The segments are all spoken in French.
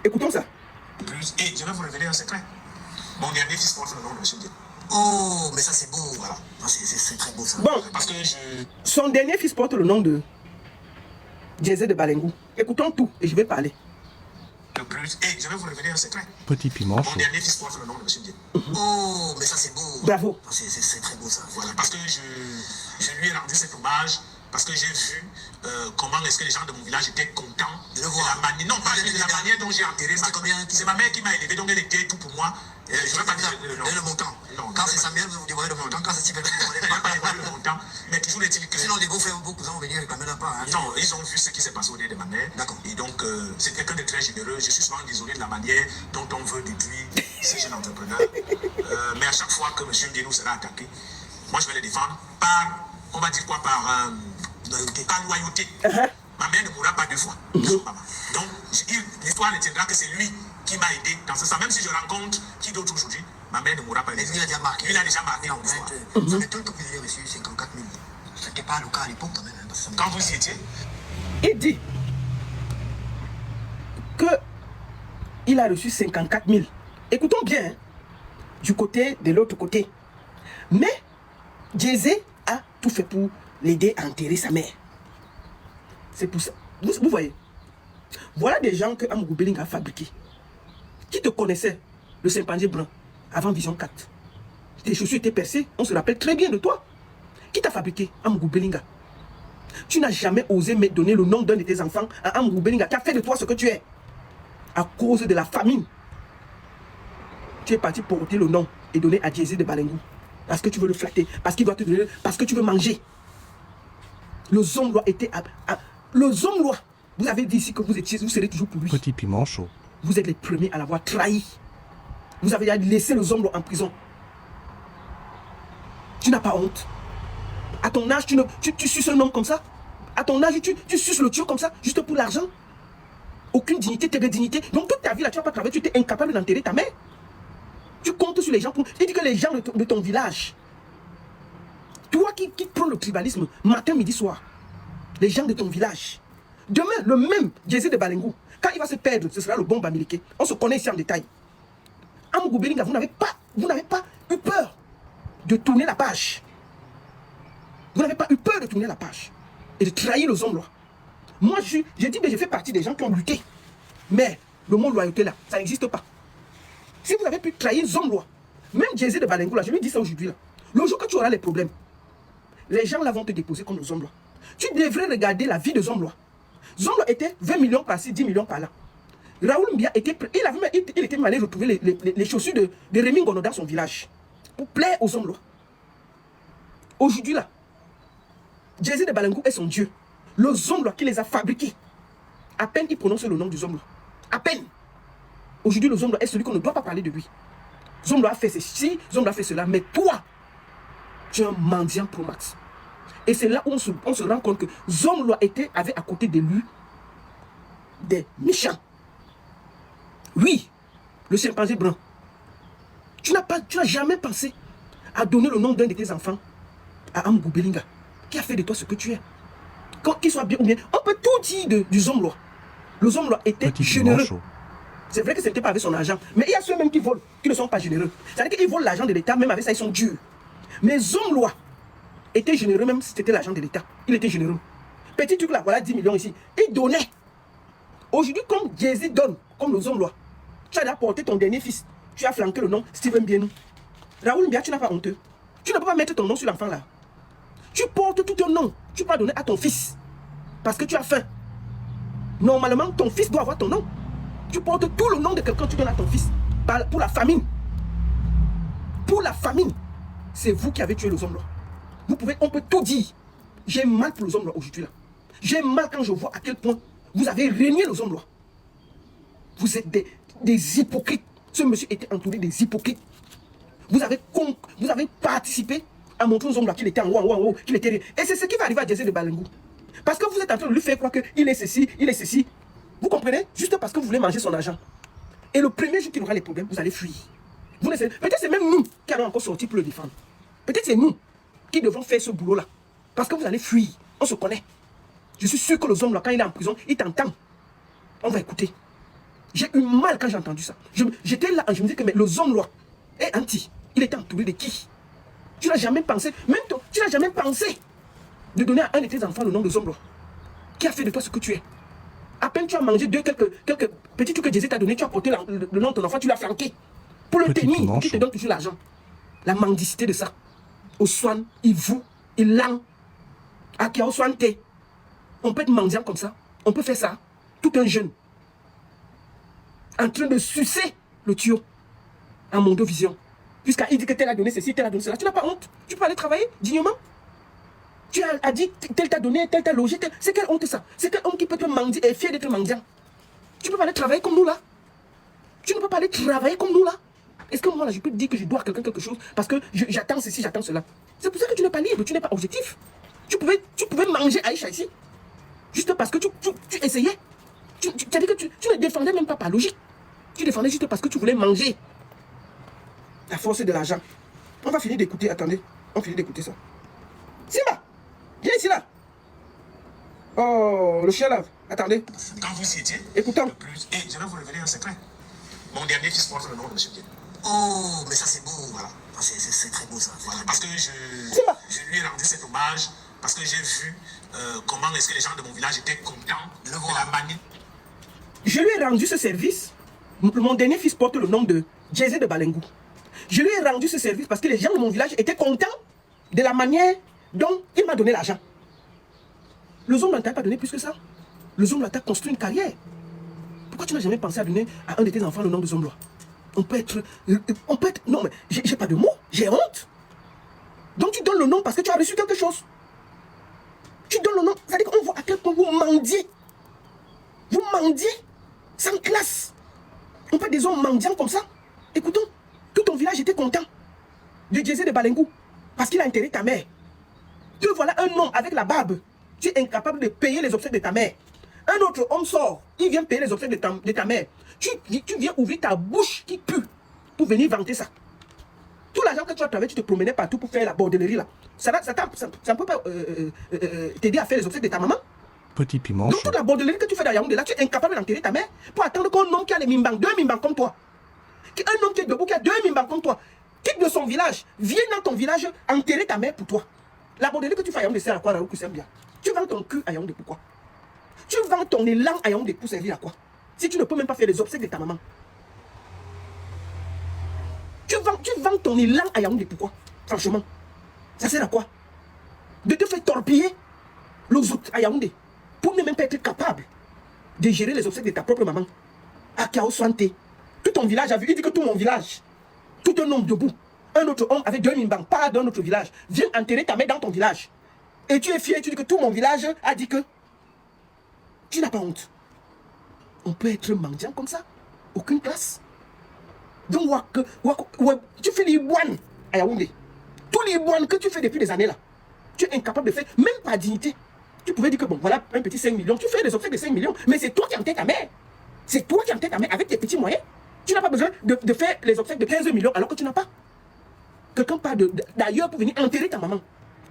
Écoutons ça. Plus, et je vais vous révéler un secret. Mon dernier fils porte le nom de M. Dieu. Oh, mais ça c'est beau, voilà. C'est très beau ça. Bon, Parce que son dernier fils porte le nom de Jesse de Balengou. Écoutons tout et je vais parler. le plus, et je vais vous révéler un secret. Petit piment Mon chaud. dernier fils porte le nom de M. Dieu. Oh, mais ça c'est beau. Bravo. C'est très beau ça. Voilà, parce que je lui ai rendu cet hommage, parce que j'ai vu comment est-ce que les gens de mon village étaient contents De le voir. la manière, non, pas de la manière dont j'ai enterré ma c'est ma mère qui m'a élevé, donc elle était tout pour moi. Je ne vais pas dire le montant. Non, Quand c'est sa mère, vous dévoilez le montant. Quand c'est Steven, vous je ne vais pas dévoiler le montant, mais toujours est-il que... sinon les beaux frères, vos cousins vont venir réclamer leur part. Hein. Non, ils ont vu ce qui s'est passé au nez de ma mère. D'accord. Et donc, c'est quelqu'un de très généreux. Je suis souvent désolé de la manière dont on veut détruire ces jeunes entrepreneurs. Mais à chaque fois que M. Ndienou sera attaqué, moi je vais le défendre par, on va dire quoi, par loyauté. Par loyauté. Ma mère ne mourra pas deux fois. Donc, l'histoire ne tiendra que c'est lui qui m'a aidé dans ce sens. Même si je rencontre qui d'autre aujourd'hui, ma mère ne mourra pas. Mais lui, il a déjà marqué. Il a déjà marqué dans l'histoire. Ça m'étonne que vous ayez reçu 54 000. Ce n'était pas le cas à l'époque quand même. Hein, parce que ça Quand vous y étiez, Il dit que il a reçu 54 000. Écoutons bien, hein, du côté de l'autre côté. Mais Jesse a tout fait pour l'aider à enterrer sa mère. C'est pour ça. Vous voyez, voilà des gens que Amougou Belling a fabriqués. Qui te connaissait, le chimpanzé brun, avant Vision 4. Tes chaussures étaient percées, on se rappelle très bien de toi. Qui t'a fabriqué, Amougou Bellinga? Tu n'as jamais osé me donner le nom d'un de tes enfants à Amougou Bellinga qui a fait de toi ce que tu es. À cause de la famine, tu es parti porter le nom et donner à Jesse de Balengou. Parce que tu veux le flatter, parce qu'il doit te donner, parce que tu veux manger. Le Zomlois était... le Zomlois, vous avez dit ici que vous serez toujours pour lui. Petit piment chaud. Vous êtes les premiers à l'avoir trahi. Vous avez laissé le Zomlois en prison. Tu n'as pas honte. À ton âge, tu suces un homme comme ça. À ton âge, tu suces le tueur comme ça, juste pour l'argent. Aucune dignité, tes dignité. Donc toute ta vie, là, tu n'as pas travaillé, tu étais incapable d'enterrer ta mère. Tu comptes sur les gens pour... Il dit que les gens de ton village, toi qui prends le tribalisme matin, midi, soir, les gens de ton village, demain, le même Jesse de Balengou, quand il va se perdre, ce sera le bon Bamileke. On se connaît ici en détail. Amougou Bellinga, vous n'avez pas eu peur de tourner la page. Vous n'avez pas eu peur de tourner la page et de trahir le Zomlois. Moi, je dis, mais je fais partie des gens qui ont lutté. Mais le mot loyauté là, ça n'existe pas. Si vous avez pu trahir Zomlois, même Jesse de Balengou là, je lui dis ça aujourd'hui là. Le jour que tu auras les problèmes, les gens là vont te déposer comme le Zomlois. Tu devrais regarder la vie de Zomlois. Zomlois était 20 millions par-ci, 10 millions par-là. Raoul Mbia était, il était allé retrouver les chaussures de Rémi Ngono dans son village pour plaire aux Zomlois. Aujourd'hui là, Jesse de Balengou est son dieu. Le Zomlois qui les a fabriqués. À peine il prononce le nom du Zomlois. À peine. Aujourd'hui, le Zomlois est celui qu'on ne doit pas parler de lui. Zomlois a fait ceci, Zomlois a fait cela. Mais toi, tu es un mendiant pro max. Et c'est là où on se rend compte que Zomlois avait à côté de lui des méchants. Oui, le chimpanzé brun. Tu n'as jamais pensé à donner le nom d'un de tes enfants à Amougou Bellinga, qui a fait de toi ce que tu es. Qu'il soit bien ou bien, on peut tout dire du Zomlois. Le Zomlois était généreux. C'est vrai que ce n'était pas avec son argent. Mais il y a ceux même qui volent, qui ne sont pas généreux. C'est-à-dire qu'ils volent l'argent de l'État, même avec ça, ils sont durs. Mais Zomlois était généreux, même si c'était l'argent de l'État. Il était généreux. Petit truc là, voilà 10 millions ici. Il donnait. Aujourd'hui, comme Jesse donne, comme le Zomlois, tu as apporté ton dernier fils. Tu as flanqué le nom Steven Bienou. Raoul Mbia, tu n'as pas honteux. Tu ne peux pas mettre ton nom sur l'enfant là. Tu portes tout ton nom. Tu peux pas donner à ton fils. Parce que tu as faim. Normalement, ton fils doit avoir ton nom. Tu portes tout le nom de quelqu'un, tu donnes à ton fils. Pour la famine. Pour la famine. C'est vous qui avez tué le Zomlois. On peut tout dire. J'ai mal pour le Zomlois aujourd'hui là. J'ai mal quand je vois à quel point vous avez régné le Zomlois. Vous êtes des hypocrites. Ce monsieur était entouré des hypocrites. Vous avez participé à montrer aux Zomlois qu'il était en haut, qu'il était... Et c'est ce qui va arriver à Jesse de Balengou. Parce que vous êtes en train de lui faire croire qu'il est ceci, il est ceci. Vous comprenez? Juste parce que vous voulez manger son argent. Et le premier jour qu'il aura les problèmes, vous allez fuir. Peut-être c'est même nous qui allons encore sortir pour le défendre. Peut-être c'est nous qui devons faire ce boulot-là. Parce que vous allez fuir. On se connaît. Je suis sûr que le Zomlois, quand il est en prison, il t'entend. On va écouter. J'ai eu mal quand j'ai entendu ça. J'étais là, je me disais que mais le Zomlois est anti. Il était entouré de qui? Tu n'as jamais pensé, même toi, tu n'as jamais pensé de donner à un de tes enfants le nom de Zomlois. Qui a fait de toi ce que tu es? À peine tu as mangé quelques petits trucs que Jésus t'a donné, tu as porté le nom de ton enfant, tu l'as flanqué. Pour le tenir, pour qu'il te donne toujours l'argent. La mendicité de ça. Au soin, il vous, il l'an. À qui a au soin té. On peut être mendiant comme ça. On peut faire ça. Tout un jeune. En train de sucer le tuyau. En mondovision. Jusqu'à il dit que tel a donné ceci, tel a donné cela. Tu n'as pas honte. Tu peux aller travailler dignement. Tu as dit tel t'a donné, tel t'a logé. C'est quelle honte ça? C'est quel homme qui peut te mendier et fier d'être mendiant? Tu peux pas aller travailler comme nous là. Tu ne peux pas aller travailler comme nous là. Est-ce que moi là je peux te dire que je dois à quelqu'un quelque chose parce que j'attends ceci, j'attends cela? C'est pour ça que tu n'es pas libre, tu n'es pas objectif. Tu pouvais manger Aïcha ici. Juste parce que tu essayais. Tu as dit que tu ne défendais même pas par logique. Tu défendais juste parce que tu voulais manger. La force de l'argent. On va finir d'écouter, attendez. On finit d'écouter ça. Simba, viens ici là. Oh, le chien là. Attendez. Quand vous y étiez, Écoutons. Et je vais vous révéler un secret. Mon dernier fils porte le nom de M. Dieu. Oh, mais ça c'est beau. Voilà. Ah, c'est très beau ça. Voilà. Parce que je lui ai rendu cet hommage, parce que j'ai vu comment est-ce que les gens de mon village étaient contents de la manière. Je lui ai rendu ce service. Mon dernier fils porte le nom de Jésus de Balengou. Je lui ai rendu ce service parce que les gens de mon village étaient contents de la manière dont il m'a donné l'argent. Le Zomlois ne t'a pas donné plus que ça. Le Zomlois t'a construit une carrière. Pourquoi tu n'as jamais pensé à donner à un de tes enfants le nom de Zomlois? On peut être... Non, mais j'ai pas de mots. J'ai honte. Donc tu donnes le nom parce que tu as reçu quelque chose. Tu donnes le nom. C'est-à-dire qu'on voit à quel point vous mendiez. Vous mendiez sans classe. On peut des hommes mendiants comme ça. Écoutons, tout ton village était content de Jésus de Balengou parce qu'il a enterré ta mère. Te voilà un homme avec la barbe. Tu es incapable de payer les obsèques de ta mère. Un autre homme sort, il vient payer les obsèques de ta mère. Tu viens ouvrir ta bouche qui pue pour venir vanter ça. Tout l'argent que tu as travaillé, tu te promenais partout pour faire la bordellerie là. Ça ne peut pas t'aider à faire les obsèques de ta maman. Petit piment. Donc toute la bordellerie que tu fais dans Yaoundé là, tu es incapable d'enterrer ta mère pour attendre qu'un homme qui a les mimbang, 2 mimbang comme toi, un homme qui est debout, qui a 2 mimbang comme toi, quitte de son village, vienne dans ton village enterrer ta mère pour toi. La bordellerie que tu fais à Yaoundé sert à quoi, Raoult Koussembia? Tu vends ton cul à Yaoundé, pourquoi? Tu vends ton élan à Yaoundé pour servir à quoi? Si tu ne peux même pas faire les obsèques de ta maman. Tu vends ton élan à Yaoundé, pourquoi? Franchement, ça sert à quoi? De te faire torpiller le zout à Yaoundé pour ne même pas être capable de gérer les obsèques de ta propre maman. À Kao Santé. Tout ton village a vu, il dit que tout mon village, tout un homme debout, un autre homme avec 2 mimbang, pas d'un autre village, vient enterrer ta mère dans ton village. Et tu es fier, tu dis que tout mon village a dit que tu n'as pas honte. On peut être mendiant comme ça? Aucune classe. Donc, tu fais les boines à Yaoundé. Tous les boines que tu fais depuis des années là, tu es incapable de faire, même pas dignité. Tu pouvais dire que bon, voilà un petit 5 millions, tu fais des obsèques de 5 millions, mais c'est toi qui enterres ta mère. C'est toi qui enterres ta mère avec tes petits moyens. Tu n'as pas besoin de faire les obsèques de 15 millions alors que tu n'as pas. Quelqu'un part d'ailleurs pour venir enterrer ta maman.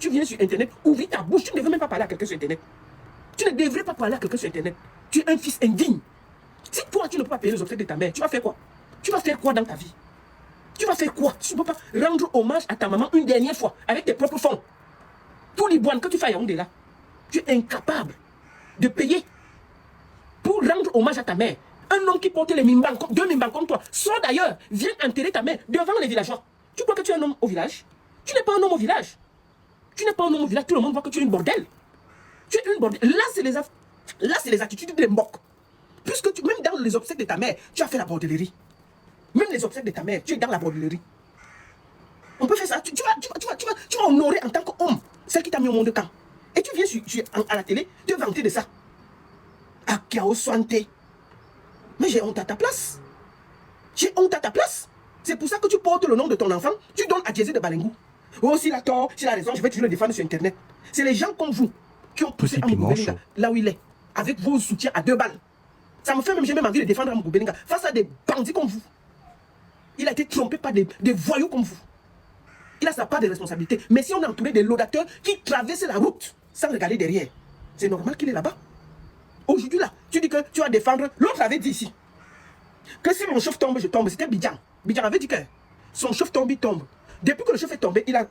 Tu viens sur Internet, ouvre ta bouche, tu ne devrais même pas parler à quelqu'un sur Internet. Tu ne devrais pas parler à quelqu'un sur Internet. Tu es un fils indigne. Si toi, tu ne peux pas payer les obsèques de ta mère, tu vas faire quoi? Tu vas faire quoi dans ta vie? Tu vas faire quoi? Tu ne peux pas rendre hommage à ta maman une dernière fois avec tes propres fonds. Tous les boines que tu fais à Yaoundé là, tu es incapable de payer pour rendre hommage à ta mère. Un homme qui porte les mimbang, 2 mimbang comme toi, sort d'ailleurs, vient enterrer ta mère devant les villageois. Tu crois que tu es un homme au village? Tu n'es pas un homme au village. Tu n'es pas un homme au village, tout le monde voit que tu es une bordelle. Tu es une bordelle. Là, c'est les attitudes des moques. Puisque même dans les obsèques de ta mère, tu as fait la bordellerie. Même les obsèques de ta mère, tu es dans la bordellerie. On peut faire ça. Tu vas honorer en tant qu'homme celle qui t'a mis au monde de camp. Et tu viens à la télé te vanter de ça. À Kao Santé. Mais j'ai honte à ta place. J'ai honte à ta place. C'est pour ça que tu portes le nom de ton enfant. Tu donnes à Jésus de Balengou. Oh, s'il a tort, s'il a raison, je vais toujours le défendre sur Internet. C'est les gens comme vous qui ont poussé Amougou Belinga là où il est. Avec vos soutiens à 2 balles. Ça me fait même, j'ai même envie de défendre Amougou Belinga face à des bandits comme vous. Il a été trompé par des voyous comme vous. Il a sa part de responsabilité. Mais si on est entouré de laudateurs qui traversent la route sans regarder derrière, c'est normal qu'il est là-bas. Aujourd'hui là, tu dis que tu vas défendre. L'autre avait dit ici Que si mon chef tombe, je tombe. C'était Bidjan. Bidjan avait dit que son chef tombe, il tombe. Depuis que le chef est tombé, il a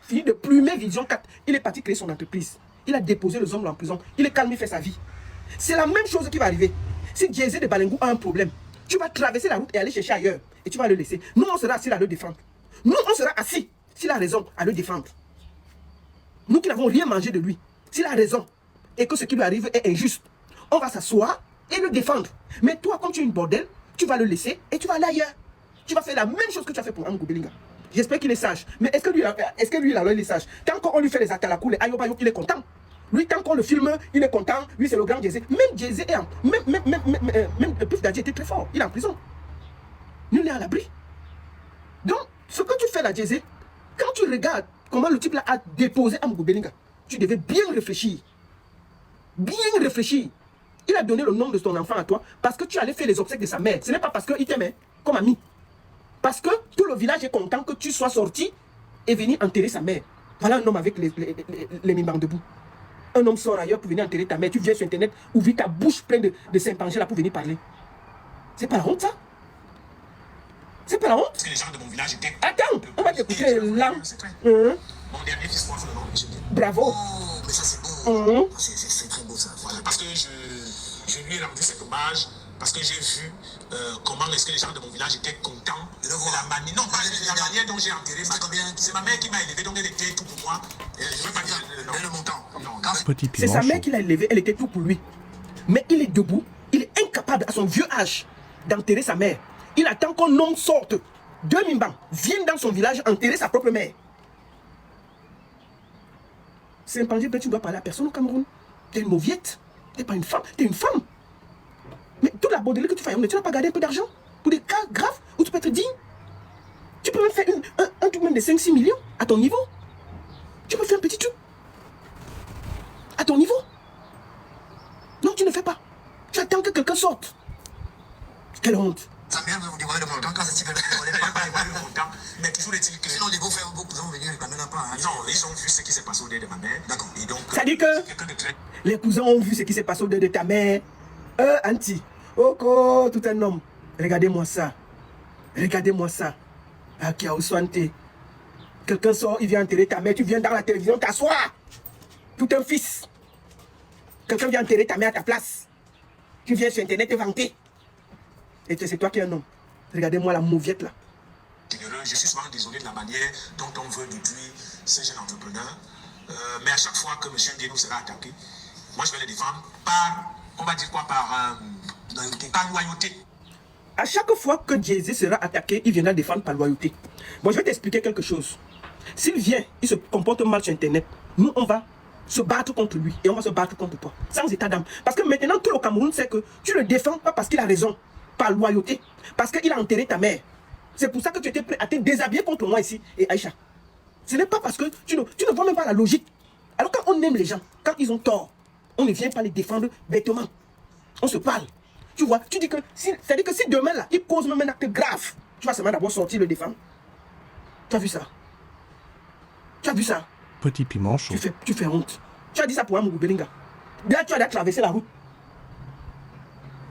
fini de plumer Vision 4. Il est parti créer son entreprise. Il a déposé les hommes en prison. Il est calme, il fait sa vie. C'est la même chose qui va arriver. Si Jay-Z de Balengou a un problème, tu vas traverser la route et aller chercher ailleurs. Et tu vas le laisser. Nous, on sera assis à le défendre. Nous, on sera assis, s'il a raison, à le défendre. Nous qui n'avons rien mangé de lui, s'il a raison et que ce qui lui arrive est injuste, on va s'asseoir et le défendre. Mais toi, comme tu es une bordel, tu vas le laisser et tu vas aller ailleurs. Tu vas faire la même chose que tu as fait pour Amgo Belinga. J'espère qu'il est sage. Mais est-ce que lui, il est sage? Tant qu'on lui fait les atalakou, les ayobayok, il est content. Lui, tant qu'on le filme, il est content. Lui, c'est le grand Jay-Z. Même Jay-Z, même Puff Daddy était très fort. Il est en prison. Nul n'est à l'abri. Donc, ce que tu fais là, Jay-Z, quand tu regardes comment le type là a déposé Amgo Belinga, tu devais bien réfléchir. Bien réfléchir. Il a donné le nom de ton enfant à toi parce que tu allais faire les obsèques de sa mère. Ce n'est pas parce qu'il t'aimait comme ami. Parce que tout le village est content que tu sois sorti et venu enterrer sa mère. Voilà un homme avec les mimbans debout. Un homme sort ailleurs pour venir enterrer ta mère. Tu viens sur Internet, ouvrir ta bouche pleine de Saint-Pangé là pour venir parler. C'est pas la honte ça? C'est pas la honte? Parce que les gens de mon village étaient... Attends, on va t'écouter là. Mon dernier fils porte le nom de Michel. Bravo. Oh, mais ça c'est beau. Mhm. C'est très beau ça. Voilà, parce que je lui ai rendu cet hommage, parce que j'ai vu comment est-ce que les gens de mon village étaient contents de la manière. Non, pas de la manière dont j'ai enterré ma mère. C'est ma mère qui m'a élevé, donc elle était tout pour moi. Je ne veux pas dire le montant. Non. C'est sa mère qui l'a élevé, elle était tout pour lui. Mais il est debout, il est incapable à son vieux âge d'enterrer sa mère. Il attend qu'un homme sorte de Mimban, vienne dans son village enterrer sa propre mère. C'est un pendu, tu dois parler à personne au Cameroun. T'es une mauviette, t'es pas une femme, t'es une femme. Mais toute la bordelée que tu fais, tu n'as pas gardé un peu d'argent pour des cas graves où tu peux être digne. Tu peux même faire un truc même de 5-6 millions à ton niveau. Tu peux faire un petit truc à ton niveau. Non, tu ne fais pas. Tu attends que quelqu'un sorte. Quelle honte. Sa mère veut vous dévoiler le montant quand ça s'y fait Le montant, mais toujours est-il que... Sinon les beaux frères beaucoup vont venir, ils n'amènent pas. Non, ils ont vu ce qui s'est passé au dé de ma mère. D'accord. Et donc... Ça dit que quelqu'un de très... les cousins ont vu ce qui s'est passé au deuil de ta mère. Anti. Oko, tout un homme. Regardez-moi ça. Regardez-moi ça. Akia Oswante. Quelqu'un sort, il vient enterrer ta mère. Tu viens dans la télévision t'asseoir. Tout un fils. Quelqu'un vient enterrer ta mère à ta place. Tu viens sur Internet te vanter. Et c'est toi qui es un homme. Regardez-moi la mauviette là. Je suis souvent désolé de la manière dont on veut détruire ces jeunes entrepreneurs. Mais à chaque fois que M. Ndienou sera attaqué, moi je vais le défendre par, on va dire quoi, par loyauté. À chaque fois que Jay-Z sera attaqué, il viendra défendre par loyauté. Bon, je vais t'expliquer quelque chose. S'il vient, il se comporte mal sur Internet, nous on va se battre contre lui et on va se battre contre toi. Sans état d'âme. Parce que maintenant tout le Cameroun sait que tu le défends pas parce qu'il a raison, par loyauté. Parce qu'il a enterré ta mère. C'est pour ça que tu étais prêt à te déshabiller contre moi ici et Aïcha. Ce n'est pas parce que tu ne vois même pas la logique. Alors quand on aime les gens, quand ils ont tort, on ne vient pas les défendre bêtement. On se parle. Tu vois, tu dis que, c'est-à-dire que si demain là, il cause même un acte grave, tu vas seulement d'abord sortir le défendre. Tu as vu ça? Tu as vu ça? Petit piment chaud. Tu fais honte. Tu as dit ça pour Amgo Belinga. Là, tu as traversé la route.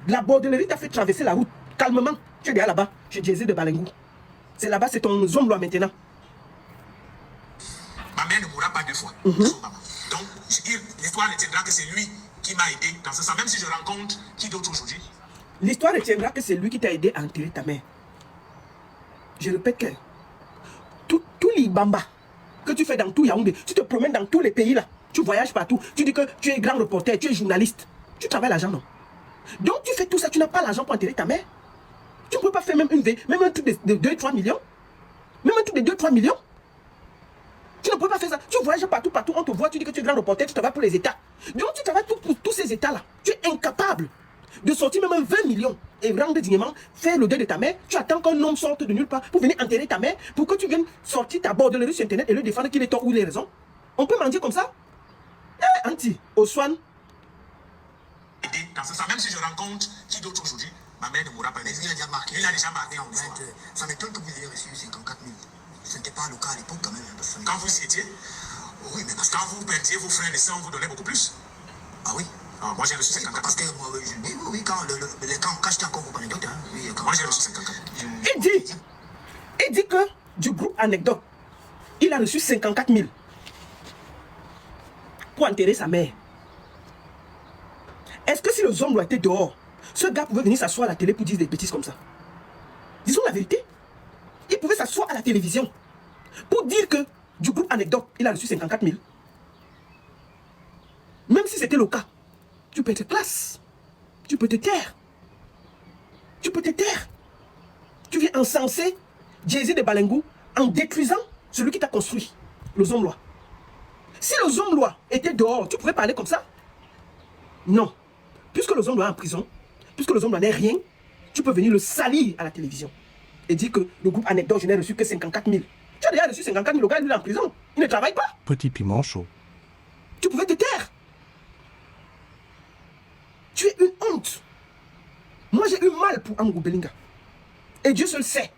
La bordellerie t'a fait traverser la route. Calmement. Tu es derrière là-bas, chez Jay-Z de Balengou. C'est là-bas, c'est ton zone loi maintenant. Ma mère ne mourra pas deux fois. Donc, l'histoire retiendra que c'est lui qui m'a aidé dans ce sens. Même si je rencontre qui d'autre aujourd'hui. L'histoire retiendra que c'est lui qui t'a aidé à enterrer ta mère. Je répète que tout l'Ibamba que tu fais dans tout Yaoundé, tu te promènes dans tous les pays là, tu voyages partout, tu dis que tu es grand reporter, tu es journaliste, tu travailles l'argent, non? Donc tu fais tout ça, tu n'as pas l'argent pour enterrer ta mère. Tu ne peux pas faire même un truc de 2-3 millions. Même un truc de 2-3 millions. Tu ne peux pas faire ça. Tu voyages partout, on te voit, tu dis que tu es grand reporter, tu travailles pour les États. Donc tu travailles pour tous ces États-là. Tu es incapable de sortir même 20 millions et rendre dignement, faire le deuil de ta mère. Tu attends qu'un homme sorte de nulle part pour venir enterrer ta mère, pour que tu viennes sortir ta bordellerie sur Internet et lui défendre qu'il est tort ou il est raison. On peut mentir comme ça? Anti, Oswan. Dans ce sens, même si je rencontre qui d'autre aujourd'hui, ma mère ne mourra pas. Mais lui, il a déjà marqué. Il a déjà marqué en histoire. Ça m'étonne que vous ayez reçu 54 000. Ce n'était pas le cas à l'époque quand même. Quand vous y étiez, oui, mais parce que... quand vous perdiez vos frères et sœurs, on vous donnait beaucoup plus. Ah oui. Moi j'ai reçu 54 000. Parce que moi, oui, quand j'étais encore au Panédote, oui, quand Moi, j'ai reçu 54 000. Il dit que du groupe Anecdote, il a reçu 54 000 pour enterrer sa mère. Est-ce que si le Zomlois était dehors, ce gars pouvait venir s'asseoir à la télé pour dire des bêtises comme ça? Disons la vérité. Il pouvait s'asseoir à la télévision pour dire que du groupe Anecdote, il a reçu 54 000. Même si c'était le cas, tu peux être classe. Tu peux te taire. Tu peux te taire. Tu viens encenser Jay-Z de Balengou en détruisant celui qui t'a construit, le Zomlois. Si le Zomlois était dehors, tu pouvais parler comme ça? Non. Puisque le Zomlois est en prison, puisque le Zomlois n'est rien, tu peux venir le salir à la télévision et dire que le groupe Anecdote, je n'ai reçu que 54 000. Tu as déjà reçu 54 000, le gars il est en prison. Il ne travaille pas. Petit piment chaud. Tu pouvais te taire. Tu es une honte. Moi, j'ai eu mal pour Amadou Bellinga. Et Dieu seul sait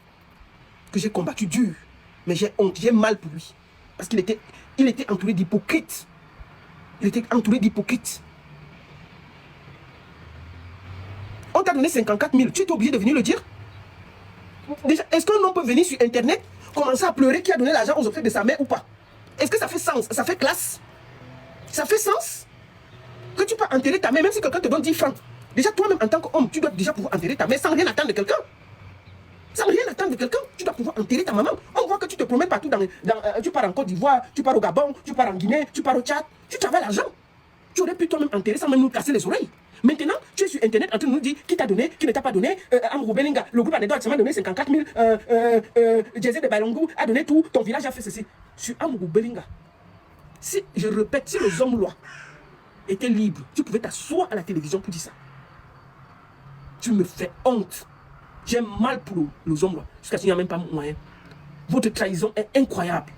que j'ai combattu dur. Mais j'ai honte, j'ai mal pour lui. Parce qu'il était entouré d'hypocrites. Il était entouré d'hypocrites. On t'a donné 54 000. Tu es obligé de venir le dire? Déjà, est-ce qu'un homme peut venir sur Internet, commencer à pleurer qui a donné l'argent aux obsèques de sa mère ou pas? Est-ce que ça fait sens? Ça fait classe? Ça fait sens? Que tu peux enterrer ta mère, même si quelqu'un te donne 10 francs. Déjà, toi-même, en tant qu'homme, tu dois déjà pouvoir enterrer ta mère sans rien attendre de quelqu'un. Sans rien attendre de quelqu'un, tu dois pouvoir enterrer ta maman. On voit que tu te promènes partout tu pars en Côte d'Ivoire, tu pars au Gabon, tu pars en Guinée, tu pars au Tchad. Tu travailles l'argent. Tu aurais pu toi-même enterrer sans même nous casser les oreilles. Maintenant, tu es sur Internet en train de nous dire qui t'a donné, qui ne t'a pas donné. Amadou Bellinga, le groupe Anecdote m'a donné 54 000. Jay-Z de Balengou a donné tout. Ton village a fait ceci. Sur Amadou Bellinga. Si, je répète, si le Zomlois était libre, tu pouvais t'asseoir à la télévision pour dire ça. Tu me fais honte. J'ai mal pour le Zomlois. Jusqu'à ce qu'il n'y a même pas moyen. Votre trahison est incroyable.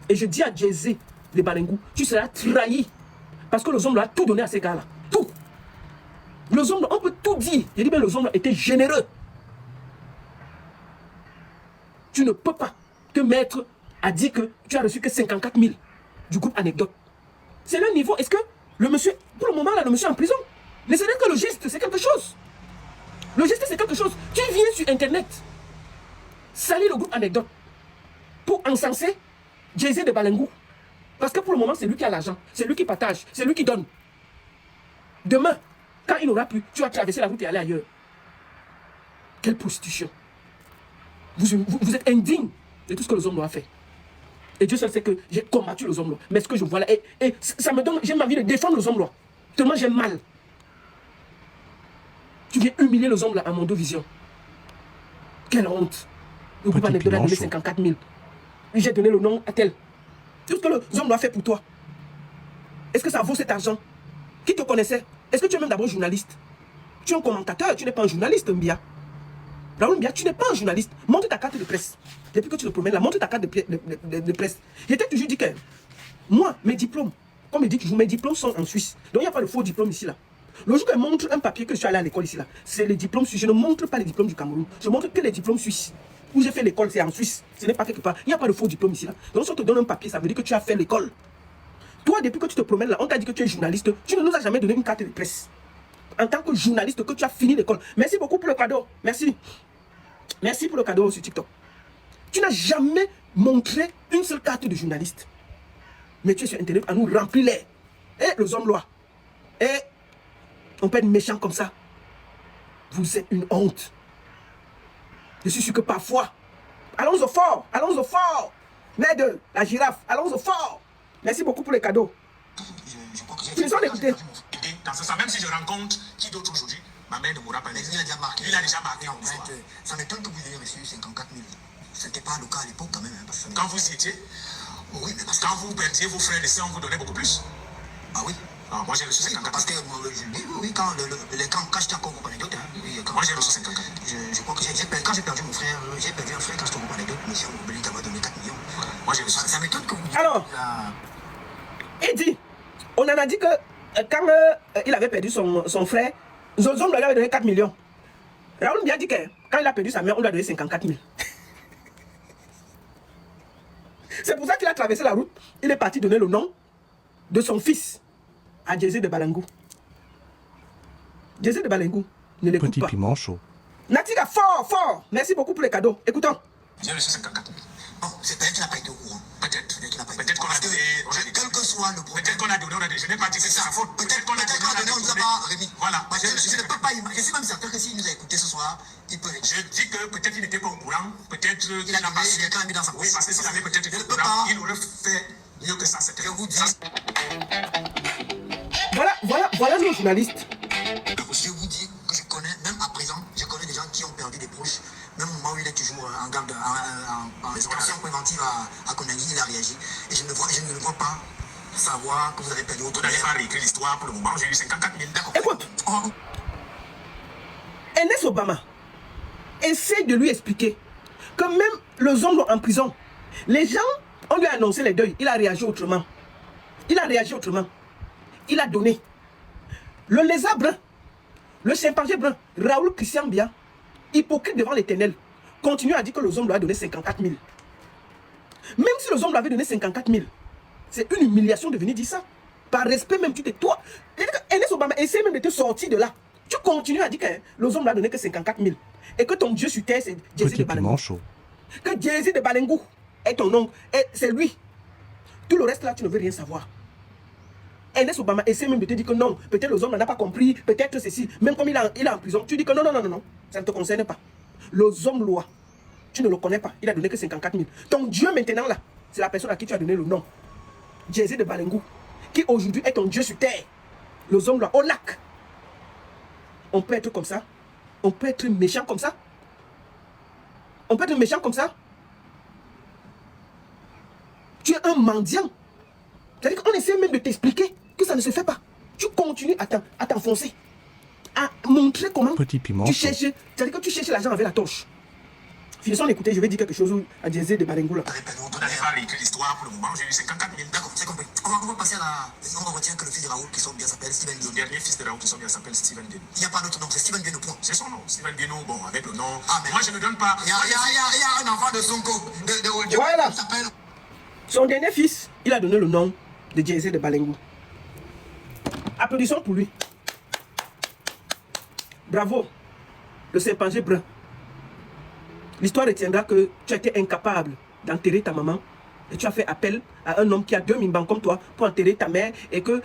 Et je dis à Jay-Z de Balengou, tu seras trahi. Parce que le Zomlois a tout donné à ces gars-là. Tout. Le Zomlois, on peut tout dire. Je dis bien, le Zomlois était généreux. Tu ne peux pas te mettre à dire que tu as reçu que 54 000 du groupe Anecdote. C'est le niveau. Est-ce que le monsieur, pour le moment là, le monsieur est en prison? Mais c'est vrai que le geste, c'est quelque chose. Le geste, c'est quelque chose. Tu viens sur Internet, salir le groupe Anecdote pour encenser Jay-Z de Balengou. Parce que pour le moment, c'est lui qui a l'argent, c'est lui qui partage, c'est lui qui donne. Demain, quand il n'aura plus, tu vas traverser la route et aller ailleurs. Quelle prostitution. Vous êtes indigne de tout ce que le Zomlois a fait. Et Dieu seul sait que j'ai combattu le Zomlois. Mais ce que je vois là, et ça me donne, j'ai envie de défendre le Zomlois. Tellement j'ai mal. Tu viens humilier le Zomlois à Mondovision. Quelle honte. Le groupe Anecdote a donné 54 000. J'ai donné le nom à tel. Tout ce que le Zomlois a fait pour toi. Est-ce que ça vaut cet argent? Qui te connaissait? Est-ce que tu es même d'abord journaliste? Tu es un commentateur, tu n'es pas un journaliste, Mbia. Raoul Mbia, tu n'es pas un journaliste. Montre ta carte de presse. Depuis que tu te promènes là, montre ta carte de presse. Je t'ai toujours dit que moi, mes diplômes, comme il dit toujours, mes diplômes sont en Suisse. Donc il n'y a pas de faux diplôme ici là. Le jour que je montre un papier que je suis allé à l'école ici là, c'est les diplômes suisses. Je ne montre pas les diplômes du Cameroun. Je montre que les diplômes suisses. Où j'ai fait l'école, c'est en Suisse. Ce n'est pas quelque part. Il n'y a pas de faux diplôme ici là. Donc si on te donne un papier, ça veut dire que tu as fait l'école. Toi, depuis que tu te promènes là, on t'a dit que tu es journaliste. Tu ne nous as jamais donné une carte de presse. En tant que journaliste, que tu as fini l'école. Merci beaucoup pour le cadeau. Merci. Merci pour le cadeau sur TikTok. Tu n'as jamais montré une seule carte de journaliste. Mais tu es sur Internet à nous remplir les. Eh, le Zomlois. Eh, on peut être méchant comme ça. Vous êtes une honte. Je suis sûr que parfois, allons au fort, allons au fort. Ned, la girafe, allons au fort. Merci beaucoup pour les cadeaux. Je crois que j'ai Finissons d'écouter. Dans ce sens, même si je rencontre qui d'autre aujourd'hui, ma mère ne m'aura pas Mais laissé. il a déjà marqué. Il a déjà marqué en En histoire. fait, ça m'étonne que vous ayez reçu 54 000. Ce n'était pas le cas à l'époque quand même. Hein, parce que Quand vous y étiez, oui, mais parce que... quand vous perdiez vos frères et sœurs, on vous donnait beaucoup plus. Ah oui. Ah, moi j'ai reçu 54 Parce 000. que oui, quand j'étais encore au groupe Anecdote, hein, oui, Moi j'ai reçu 54 000. je crois que quand j'ai perdu mon frère, j'ai perdu un frère quand j'étais au groupe Anecdote, mais si on Bellinga m'a donné 4 millions. Moi j'ai reçu Ça m'étonne que vous... Alors, il dit, on en a dit que quand il avait perdu son frère, Zozom lui avait donné 4 millions. Raoul Mbia dit que quand il a perdu sa mère, on lui a donné 54 000. C'est pour ça qu'il a traversé la route. Il est parti donner le nom de son fils à Jay-Z de Balengou. Jay-Z de Balengou ne l'écoute Petit pas. piment chaud. Natika, fort, fort. Merci beaucoup pour les cadeaux. Écoutons. J'ai reçu 54 000. Bon, c'est peut-être qu'il n'a pas été au courant. Peut-être. Peut-être qu'il n'a pas été Peut-être qu'on a donné. Quel que soit le problème. Peut-être qu'on a donné, je n'ai pas dit que c'est sa faute. Peut-être qu'on a donné, on ne nous a pas remis. Voilà. Moi, je ne peux pas imaginer. Je suis même certain que s'il nous a écouté ce soir, il peut. Je dis que peut-être il n'était pas au courant, peut-être qu'il n'a pas su. Quelqu'un a mis dans sa Oui, parce que s'il avait peut-être été Je au ne peux courant, pas. il aurait fait mieux que ça. Je vous dis. Voilà nos journalistes. Je vous dis que je connais, même à présent, je connais des gens qui ont perdu des proches. Même au moment où il est toujours en garde, en détention préventive à Konani, il a réagi. Et je ne le vois pas savoir que vous avez perdu Vous votre n'avez mère. pas réécrit l'histoire pour le moment, j'ai eu 54 000. D'accord. Écoute, Oh, Ernest Obama essaie de lui expliquer que même le zombie en prison, les gens, on lui a annoncé les deuils, il a réagi autrement. Il a réagi autrement. Il a donné. Le lézard brun, le chimpanzé brun, Raoul Christian Bia, hypocrite devant l'Éternel, continue à dire que le zombie lui a donné 54 000. Même si le zombie lui avait donné 54 000, c'est une humiliation de venir dire ça. Par respect même, tu te... Toi, Ernest Obama essaie même de te sortir de là. Tu continues à dire que le zombie lui a donné que 54 000. Et que ton Dieu sur terre, c'est Jésus de Petit Balengou. piment chaud. Que Jésus de Balengou est ton oncle. C'est lui. Tout le reste là, tu ne veux rien savoir. Ernest Obama essaie même de te dire que non, peut-être le zombie n'a pas compris, peut-être ceci. Même comme il est en prison, tu dis que non, ça ne te concerne pas. Le zombie loi, tu ne le connais pas. Il a donné que 54 000. Ton Dieu maintenant là, c'est la personne à qui tu as donné le nom. Jésus de Balengou, qui aujourd'hui est ton Dieu sur terre. Le zombie loi, au lac. On peut être comme ça. On peut être méchant comme ça. On peut être méchant comme ça. Tu es un mendiant. C'est-à-dire qu'on essaie même de t'expliquer que ça ne se fait pas. Tu continues à t'enfoncer. À montrer comment Petit piment tu chaud. cherches. C'est-à-dire que tu cherches l'argent avec la torche. Finissons d'écouter, je vais dire quelque chose à Jésus de Balengou là. vous avez perdu votre Vous n'avez mère. pas réécrit l'histoire pour le moment, j'ai eu 54 000. D'accord, c'est compris. On va passer à la. On retient que le fils de Raoul, qui sont bien s'appelle Steven Le Dieu. dernier fils de Raoul qui sont bien s'appelle Steven Denou. Il n'y a pas d'autre nom, c'est Steven Dieu, point. C'est son nom, Steven Denou, bon, avec le nom. Ah, mais Moi, je ne donne pas. Il y a un enfant de Sonko, de Voilà. qui s'appelle. Son dernier fils, il a donné le nom de Jésus de Balengou. Applaudissons pour lui. Bravo, le chimpanzé brun. L'histoire retiendra que tu as été incapable d'enterrer ta maman et tu as fait appel à un homme qui a 2000 bancs comme toi pour enterrer ta mère et que